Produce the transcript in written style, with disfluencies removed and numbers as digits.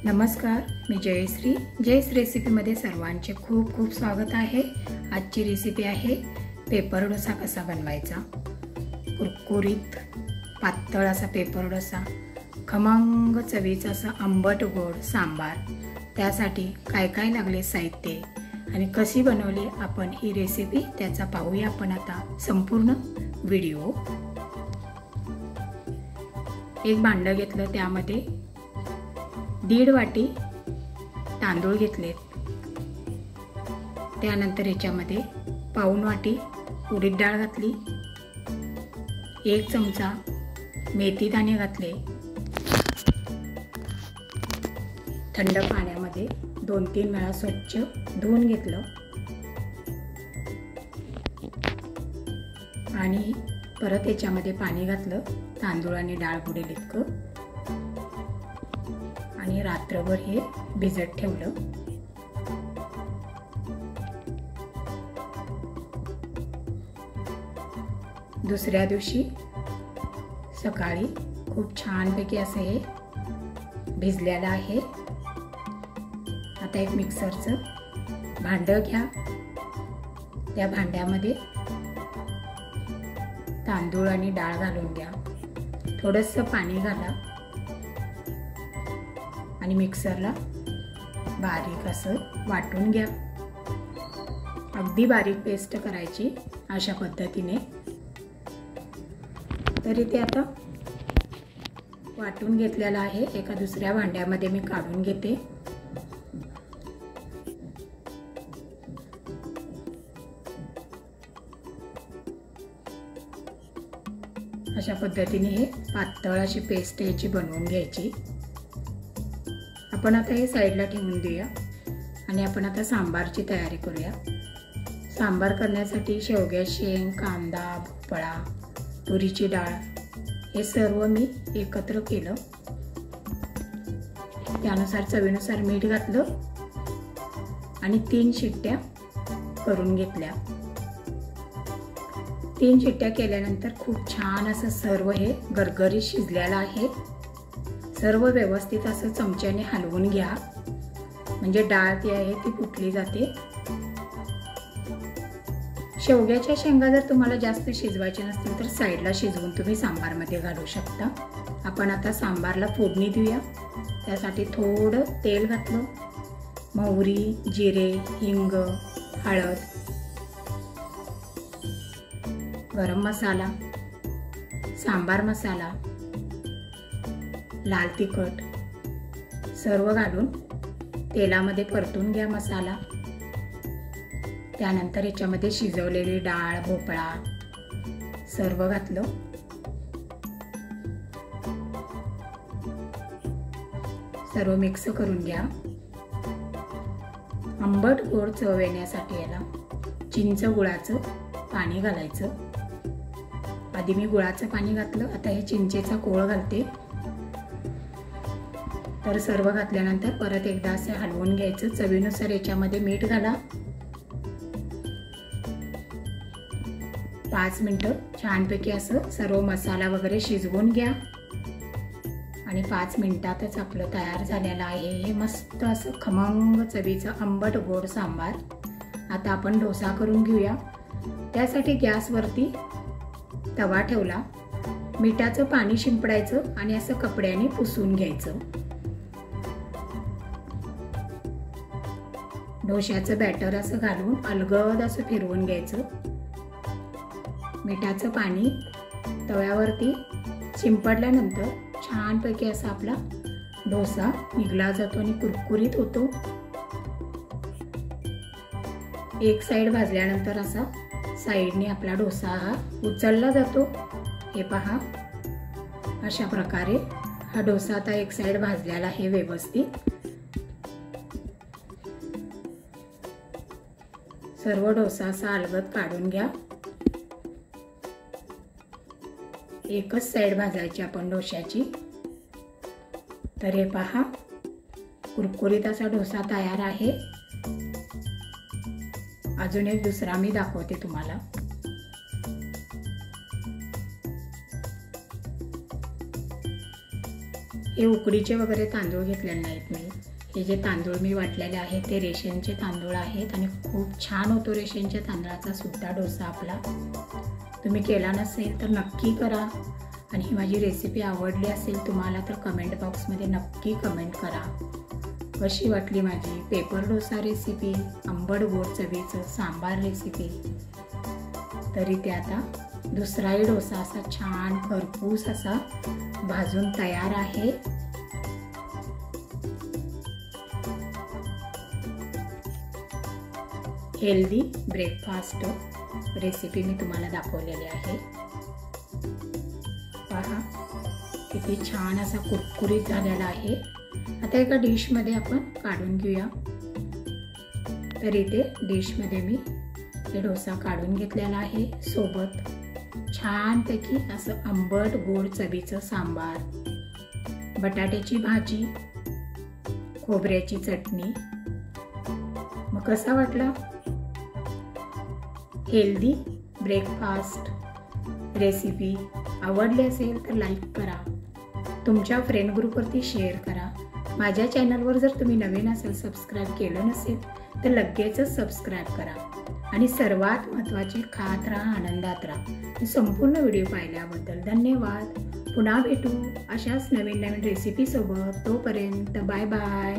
नमस्कार, मी जयश्री. जयस रेसिपीमध्ये सर्वांचे खूप खूप स्वागत आहे. आजची रेसिपी आहे पेपर डोसा कसा बनवायचा. कुरकुरीत पातळ असा पेपर डोसा, खमंग चवीचा असा आंबट गोड सांबार. त्यासाठी काय काय लागले साहित्य आणि कशी बनवली आपण ही रेसिपी त्याचा पाहूया आपण आता संपूर्ण व्हिडिओ. एक भांडं घेतलं, त्यामध्ये 1.5 वाटी तांदूळ घेतलेत. त्यानंतर याच्यामध्ये 1/4 वाटी उडीद डाळ घातली, 1 चमचा मेथी दाणे घातले. थंड पाण्यामध्ये 2-3 वेळा स्वच्छ धुवून घेतलं आणि परत याच्यामध्ये पाणी घातलं तांदूळ आणि डाळ बुडेल इतकं आणि रात्रभर हे भिजत ठेवलं. दुसऱ्या दिवशी सकाळी खूप छानपैकी असं हे भिजलेलं आहे. आता एक मिक्सरचं भांडं घ्या, त्या भांड्यामध्ये तांदूळ आणि डाळ घालून घ्या. थोडंसं पाणी घाला आणि मिक्सरला बारीक असं वाटून घ्या. अगदी बारीक पेस्ट करायची अशा पद्धतीने. तरी ते आता वाटून घेतलेलं आहे. एका दुसऱ्या भांड्यामध्ये मी काढून घेते. अशा पद्धतीने हे पातळ अशी पेस्ट याची बनवून घ्यायची. आपण आता हे साईडला ठेवून देऊया आणि आपण आता सांबारची तयारी करूया. सांबार करण्यासाठी शेवग्याची शेंग, कांदा, भोपळा, तुरीची डाळ हे सर्व मी एकत्र केलं. त्यानुसार चवीनुसार मीठ घातलं आणि 3 शिट्ट्या करून घेतल्या. 3 शिट्ट्या केल्यानंतर खूप छान असं सर्व हे गरगरीत शिजलेलं आहे. सर्व व्यवस्थित असं चमच्याने हलवून घ्या, म्हणजे डाळ ती आहे ती फुटली जाते. शेवग्याच्या शेंगा जर तुम्हाला जास्त शिजवायच्या नसतील तर साईडला शिजवून तुम्ही सांबारमध्ये घालू शकता. आपण आता सांबारला फोडणी देऊया. त्यासाठी थोडं तेल घातलं, मोहरी, जिरे, हिंग, हळद, गरम मसाला, सांबार मसाला, लाल तिखट सर्व घालून तेलामध्ये परतून घ्या मसाला. त्यानंतर याच्यामध्ये शिजवलेली डाळ, भोपळा सर्व घातलं. सर्व मिक्स करून घ्या. आंबट गोड चव येण्यासाठी याला चिंच गुळाचं पाणी घालायचं. आधी मी गुळाचं पाणी घातलं, आता हे चिंचेचा कोळ घालते. तर सर्व घातल्यानंतर परत एकदा असे हलवून घ्यायचं. चवीनुसार याच्यामध्ये मीठ घाला. 5 मिनिटं छानपैकी असं सर्व मसाला वगैरे शिजवून घ्या आणि 5 मिनिटातच आपलं तयार झालेलं आहे हे मस्त असं खमंग चवीचं आंबट गोड सांबार. आता आपण डोसा करून घेऊया. त्यासाठी गॅसवरती तवा ठेवला, मिठाचं पाणी शिंपडायचं आणि असं कपड्याने पुसून घ्यायचं. डोश्याचं बॅटर असं घालून अलगद असं फिरवून घ्यायचं. मिठाचं पाणी तव्यावरती शिंपडल्यानंतर छानपैकी असा आपला डोसा निघला जातो आणि कुरकुरीत होतो. एक साईड भाजल्यानंतर असा साईडने आपला डोसा हा उचलला जातो. हे पहा, अशा प्रकारे हा डोसा आता एक साईड भाजलेला आहे व्यवस्थित. सर्व डोसा असा अलगद काढून घ्या. एकच साईड भाजायची आपण डोश्याची. तर हे पहा, कुरकुरीत असा डोसा तयार आहे. अजून एक दुसरा मी दाखवते तुम्हाला. हे उकडीचे वगैरे तांदूळ घेतलेले नाहीत मी. हे जे तांदूळ मी वाटलेले आहेत ते रेशनचे तांदूळ आहेत आणि खूप छान होतो रेशनच्या तांदळाचा सुद्धा डोसा आपला. तुम्ही केला नसेल तर नक्की करा आणि ही माझी रेसिपी आवडली असेल तुम्हाला तर कमेंट बॉक्समध्ये नक्की कमेंट करा. कशी वाटली माझी पेपर डोसा रेसिपी, आंबट गोड चवीचं सांबार रेसिपी. तरी ते आता दुसराही डोसा असा छान खरपूस असा भाजून तयार आहे. हेल्दी ब्रेकफास्ट रेसिपी मी तुम्हाला दाखवलेली आहे. पहा किती छान असा कुरकुरीत झालेला आहे. आता एका डिशमध्ये आपण काढून घेऊया. तर इथे डिशमध्ये मी हे डोसा काढून घेतलेला आहे. सोबत छानपैकी असं आंबट गोड चवीचं सांबार, बटाट्याची भाजी, खोबऱ्याची चटणी. मग कसा वाटला? हेल्दी ब्रेकफास्ट रेसिपी आवडली असेल तर लाईक करा, तुमच्या फ्रेंड ग्रुपवरती शेअर करा. माझ्या चॅनलवर जर तुम्ही नवीन असेल, सबस्क्राईब केलं नसेल तर लगेचच सबस्क्राईब करा. आणि सर्वात महत्त्वाचे खात राहा, आनंदात राहा. संपूर्ण व्हिडिओ पाहिल्याबद्दल धन्यवाद. पुन्हा भेटू अशाच नवीन नवीन रेसिपीसोबत. तोपर्यंत बाय बाय.